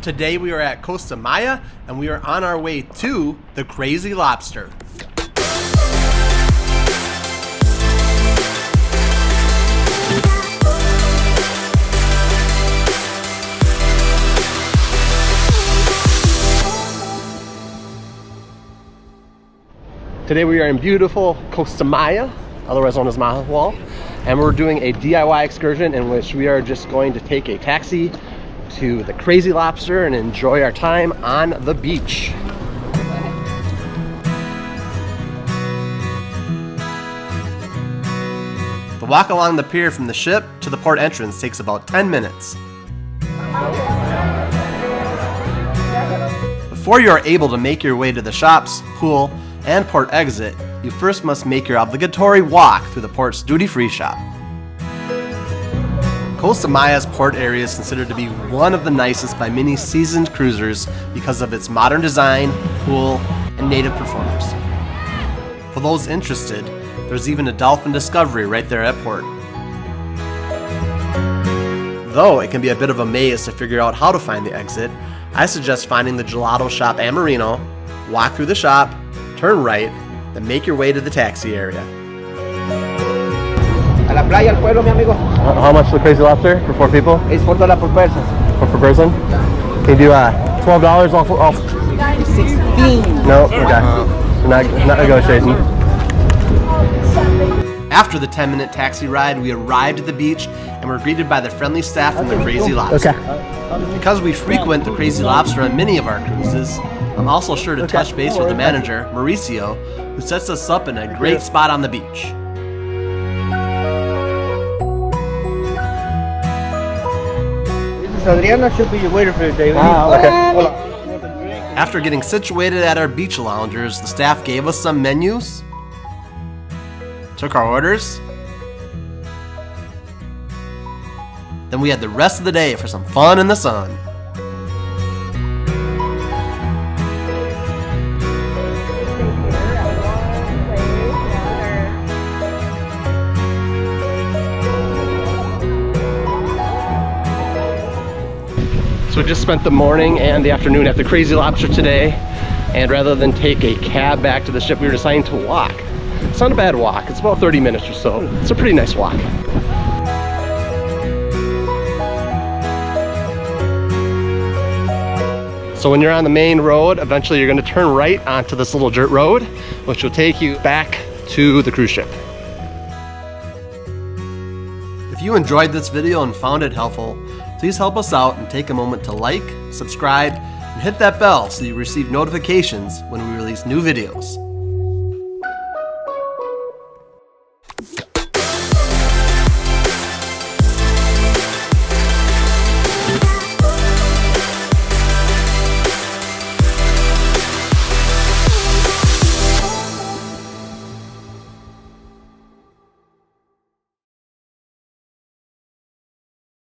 Today we are at Costa Maya and we are on our way to the Krazy Lobster. Today we are in beautiful Costa Maya, otherwise known as Mahahual, and we're doing a DIY excursion in which we are just going to take a taxi to the Krazy Lobster and enjoy our time on the beach. The walk along the pier from the ship to the port entrance takes about 10 minutes. Before you are able to make your way to the shops, pool, and port exit, you first must make your obligatory walk through the port's duty-free shop. Costa Maya's port area is considered to be one of the nicest by many seasoned cruisers because of its modern design, pool, and native performers. For those interested, there's even a dolphin discovery right there at port. Though it can be a bit of a maze to figure out how to find the exit, I suggest finding the gelato shop at Marino, walk through the shop, turn right, then make your way to the taxi area. A la playa, al pueblo, mi amigo. How much the Krazy Lobster for 4 people? Es $4 per person. Per person? Can you do $12 off? 16. No? Okay. We're not negotiating. After the 10-minute taxi ride, we arrived at the beach and were greeted by the friendly staff from the Krazy Lobster. Okay. Because we frequent the Krazy Lobster on many of our cruises, I'm also sure to touch base with the manager, Mauricio, who sets us up in a great spot on the beach. Adriana should be waiting for you, David. Okay. After getting situated at our beach loungers, the staff gave us some menus, took our orders, then we had the rest of the day for some fun in the sun. So we just spent the morning and the afternoon at the Krazy Lobster today, and rather than take a cab back to the ship, we were deciding to walk. It's not a bad walk, it's about 30 minutes or so. It's a pretty nice walk. So when you're on the main road, eventually you're going to turn right onto this little dirt road, which will take you back to the cruise ship. If you enjoyed this video and found it helpful, please help us out and take a moment to like, subscribe, and hit that bell so you receive notifications when we release new videos.